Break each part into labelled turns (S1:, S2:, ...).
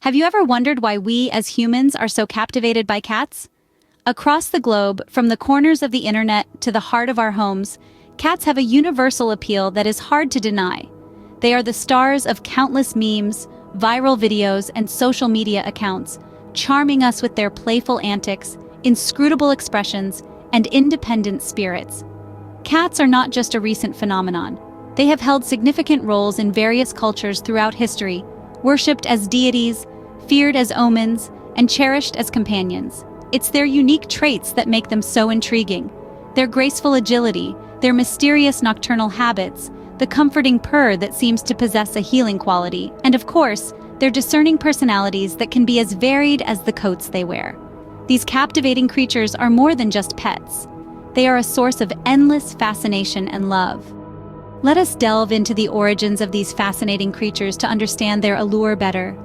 S1: Have you ever wondered why we, as humans, are so captivated by cats? Across the globe, from the corners of the internet to the heart of our homes, cats have a universal appeal that is hard to deny. They are the stars of countless memes, viral videos, and social media accounts, charming us with their playful antics, inscrutable expressions, and independent spirits. Cats are not just a recent phenomenon. They have held significant roles in various cultures throughout history, worshipped as deities, feared as omens, and cherished as companions. It's their unique traits that make them so intriguing. Their graceful agility, their mysterious nocturnal habits, the comforting purr that seems to possess a healing quality, and of course, their discerning personalities that can be as varied as the coats they wear. These captivating creatures are more than just pets. They are a source of endless fascination and love. Let us delve into the origins of these fascinating creatures to understand their allure better.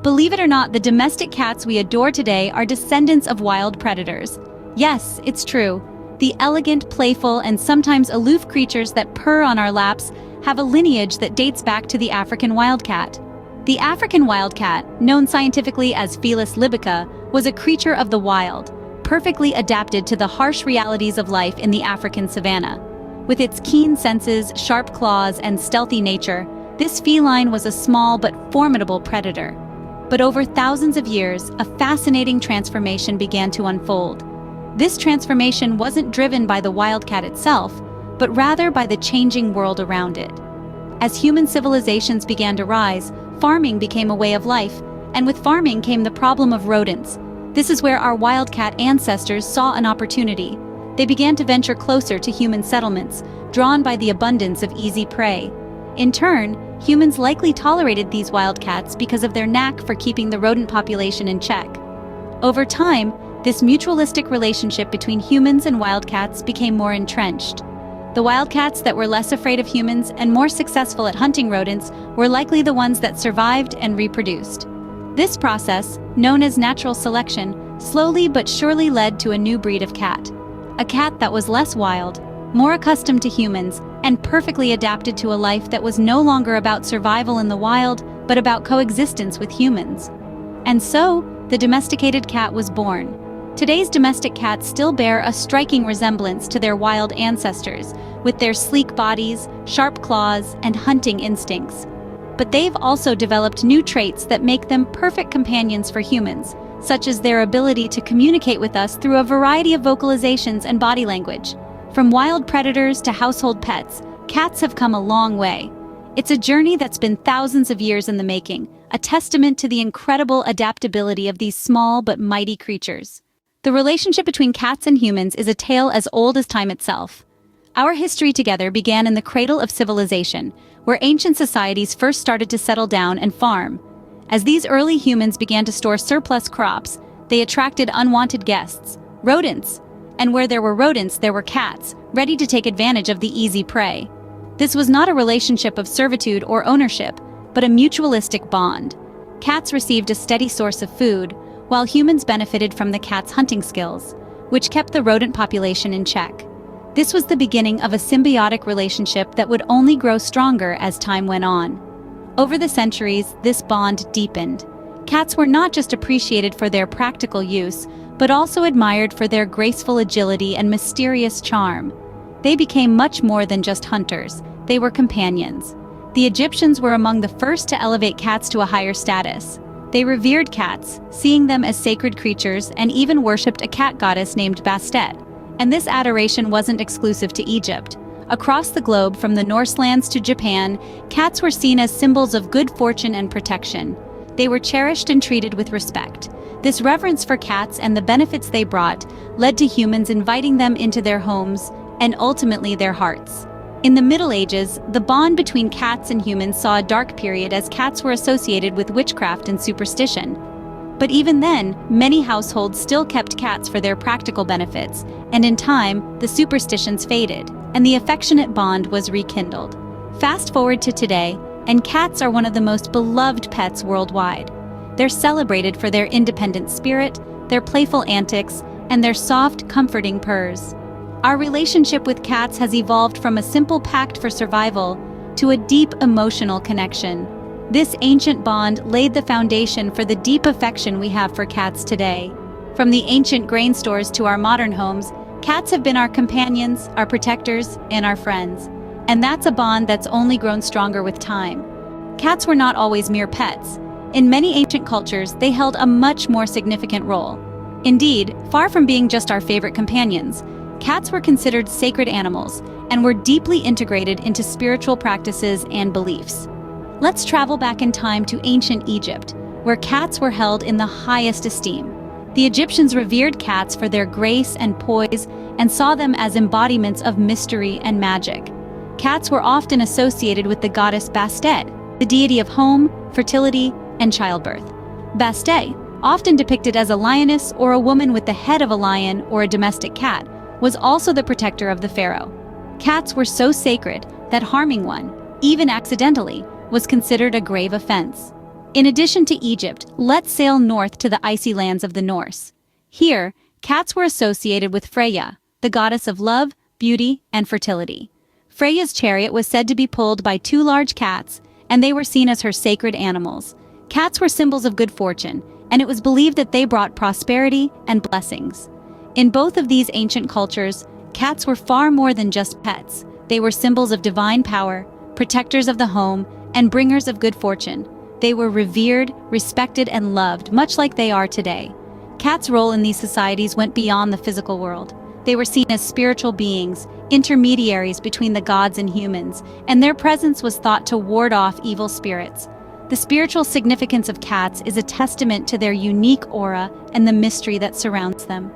S1: Believe it or not, the domestic cats we adore today are descendants of wild predators. Yes, it's true. The elegant, playful, and sometimes aloof creatures that purr on our laps have a lineage that dates back to the African wildcat. The African wildcat, known scientifically as Felis libica, was a creature of the wild, perfectly adapted to the harsh realities of life in the African savanna. With its keen senses, sharp claws, and stealthy nature, this feline was a small but formidable predator. But over thousands of years, a fascinating transformation began to unfold. This transformation wasn't driven by the wildcat itself, but rather by the changing world around it. As human civilizations began to rise, farming became a way of life, and with farming came the problem of rodents. This is where our wildcat ancestors saw an opportunity. They began to venture closer to human settlements, drawn by the abundance of easy prey. In turn, humans likely tolerated these wildcats because of their knack for keeping the rodent population in check. Over time, this mutualistic relationship between humans and wildcats became more entrenched. The wildcats that were less afraid of humans and more successful at hunting rodents were likely the ones that survived and reproduced. This process, known as natural selection, slowly but surely led to a new breed of cat. A cat that was less wild, more accustomed to humans, and perfectly adapted to a life that was no longer about survival in the wild, but about coexistence with humans. And so, the domesticated cat was born. Today's domestic cats still bear a striking resemblance to their wild ancestors, with their sleek bodies, sharp claws, and hunting instincts. But they've also developed new traits that make them perfect companions for humans, such as their ability to communicate with us through a variety of vocalizations and body language. From wild predators to household pets, cats have come a long way. It's a journey that's been thousands of years in the making, a testament to the incredible adaptability of these small but mighty creatures. The relationship between cats and humans is a tale as old as time itself. Our history together began in the cradle of civilization, where ancient societies first started to settle down and farm. As these early humans began to store surplus crops, they attracted unwanted guests, rodents. And where there were rodents, there were cats, ready to take advantage of the easy prey. This was not a relationship of servitude or ownership, but a mutualistic bond. Cats received a steady source of food, while humans benefited from the cat's hunting skills, which kept the rodent population in check. This was the beginning of a symbiotic relationship that would only grow stronger as time went on. Over the centuries, this bond deepened. Cats were not just appreciated for their practical use, but also admired for their graceful agility and mysterious charm. They became much more than just hunters. They were companions. The Egyptians were among the first to elevate cats to a higher status. They revered cats, seeing them as sacred creatures, and even worshipped a cat goddess named Bastet. And this adoration wasn't exclusive to Egypt. Across the globe, from the Norse lands to Japan, cats were seen as symbols of good fortune and protection. They were cherished and treated with respect. This reverence for cats and the benefits they brought led to humans inviting them into their homes and ultimately their hearts. In the Middle Ages, the bond between cats and humans saw a dark period as cats were associated with witchcraft and superstition. But even then, many households still kept cats for their practical benefits, and in time, the superstitions faded, and the affectionate bond was rekindled. Fast forward to today, and cats are one of the most beloved pets worldwide. They're celebrated for their independent spirit, their playful antics, and their soft, comforting purrs. Our relationship with cats has evolved from a simple pact for survival to a deep emotional connection. This ancient bond laid the foundation for the deep affection we have for cats today. From the ancient grain stores to our modern homes, cats have been our companions, our protectors, and our friends. And that's a bond that's only grown stronger with time. Cats were not always mere pets. In many ancient cultures, they held a much more significant role. Indeed, far from being just our favorite companions, cats were considered sacred animals and were deeply integrated into spiritual practices and beliefs. Let's travel back in time to ancient Egypt, where cats were held in the highest esteem. The Egyptians revered cats for their grace and poise and saw them as embodiments of mystery and magic. Cats were often associated with the goddess Bastet, the deity of home, fertility, and childbirth. Bastet, often depicted as a lioness or a woman with the head of a lion or a domestic cat, was also the protector of the pharaoh. Cats were so sacred that harming one, even accidentally, was considered a grave offense. In addition to Egypt, let's sail north to the icy lands of the Norse. Here, cats were associated with Freya, the goddess of love, beauty, and fertility. Freya's chariot was said to be pulled by two large cats, and they were seen as her sacred animals. Cats were symbols of good fortune, and it was believed that they brought prosperity and blessings. In both of these ancient cultures, cats were far more than just pets. They were symbols of divine power, protectors of the home, and bringers of good fortune. They were revered, respected, and loved, much like they are today. Cats' role in these societies went beyond the physical world. They were seen as spiritual beings, intermediaries between the gods and humans, and their presence was thought to ward off evil spirits. The spiritual significance of cats is a testament to their unique aura and the mystery that surrounds them.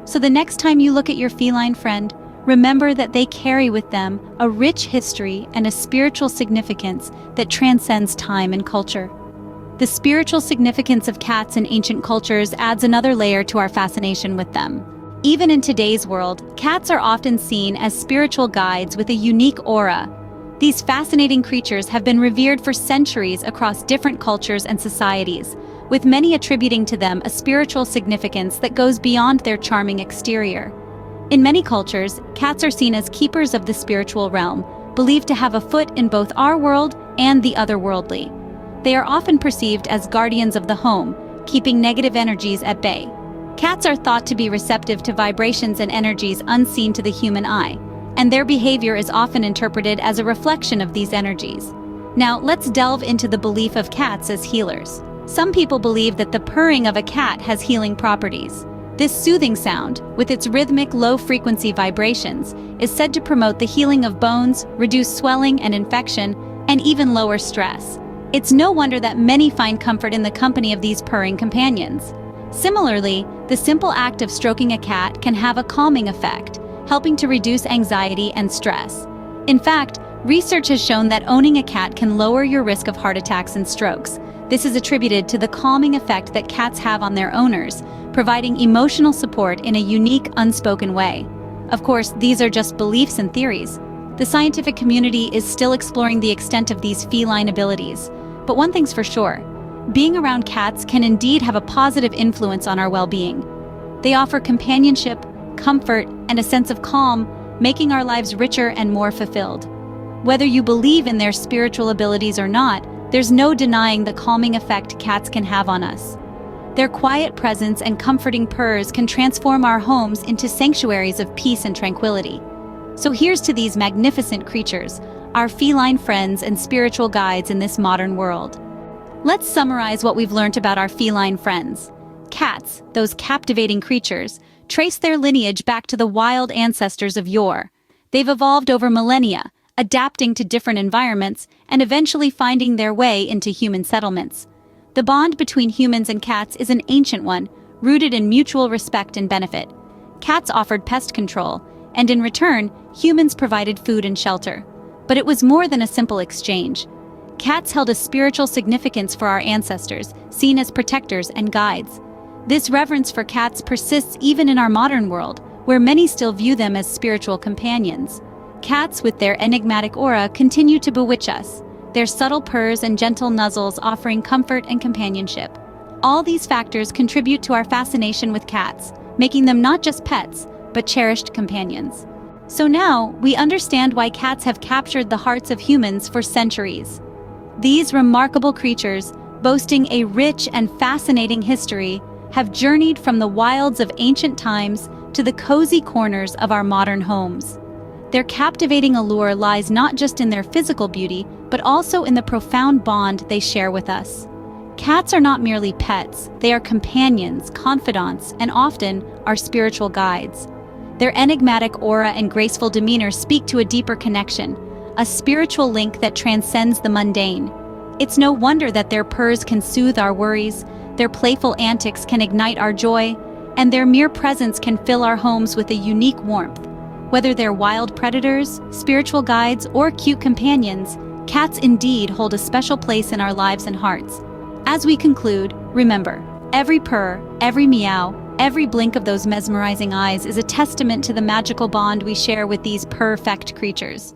S1: So the next time you look at your feline friend, remember that they carry with them a rich history and a spiritual significance that transcends time and culture. The spiritual significance of cats in ancient cultures adds another layer to our fascination with them. Even in today's world, cats are often seen as spiritual guides with a unique aura. These fascinating creatures have been revered for centuries across different cultures and societies, with many attributing to them a spiritual significance that goes beyond their charming exterior. In many cultures, cats are seen as keepers of the spiritual realm, believed to have a foot in both our world and the otherworldly. They are often perceived as guardians of the home, keeping negative energies at bay. Cats are thought to be receptive to vibrations and energies unseen to the human eye, and their behavior is often interpreted as a reflection of these energies. Now, let's delve into the belief of cats as healers. Some people believe that the purring of a cat has healing properties. This soothing sound, with its rhythmic low-frequency vibrations, is said to promote the healing of bones, reduce swelling and infection, and even lower stress. It's no wonder that many find comfort in the company of these purring companions. Similarly, the simple act of stroking a cat can have a calming effect, helping to reduce anxiety and stress. In fact, research has shown that owning a cat can lower your risk of heart attacks and strokes. This is attributed to the calming effect that cats have on their owners, providing emotional support in a unique, unspoken way. Of course, these are just beliefs and theories. The scientific community is still exploring the extent of these feline abilities. But one thing's for sure, being around cats can indeed have a positive influence on our well-being. They offer companionship, comfort, and a sense of calm, making our lives richer and more fulfilled. Whether you believe in their spiritual abilities or not, there's no denying the calming effect cats can have on us. Their quiet presence and comforting purrs can transform our homes into sanctuaries of peace and tranquility. So here's to these magnificent creatures, our feline friends and spiritual guides in this modern world. Let's summarize what we've learned about our feline friends. Cats, those captivating creatures, trace their lineage back to the wild ancestors of yore. They've evolved over millennia, adapting to different environments and eventually finding their way into human settlements. The bond between humans and cats is an ancient one, rooted in mutual respect and benefit. Cats offered pest control, and in return, humans provided food and shelter. But it was more than a simple exchange. Cats held a spiritual significance for our ancestors, seen as protectors and guides. This reverence for cats persists even in our modern world, where many still view them as spiritual companions. Cats, with their enigmatic aura, continue to bewitch us, their subtle purrs and gentle nuzzles offering comfort and companionship. All these factors contribute to our fascination with cats, making them not just pets, but cherished companions. So now, we understand why cats have captured the hearts of humans for centuries. These remarkable creatures, boasting a rich and fascinating history, have journeyed from the wilds of ancient times to the cozy corners of our modern homes. Their captivating allure lies not just in their physical beauty, but also in the profound bond they share with us. Cats are not merely pets, they are companions, confidants, and often our spiritual guides. Their enigmatic aura and graceful demeanor speak to a deeper connection, a spiritual link that transcends the mundane. It's no wonder that their purrs can soothe our worries, their playful antics can ignite our joy, and their mere presence can fill our homes with a unique warmth. Whether they're wild predators, spiritual guides, or cute companions, cats indeed hold a special place in our lives and hearts. As we conclude, remember, every purr, every meow, every blink of those mesmerizing eyes is a testament to the magical bond we share with these perfect creatures.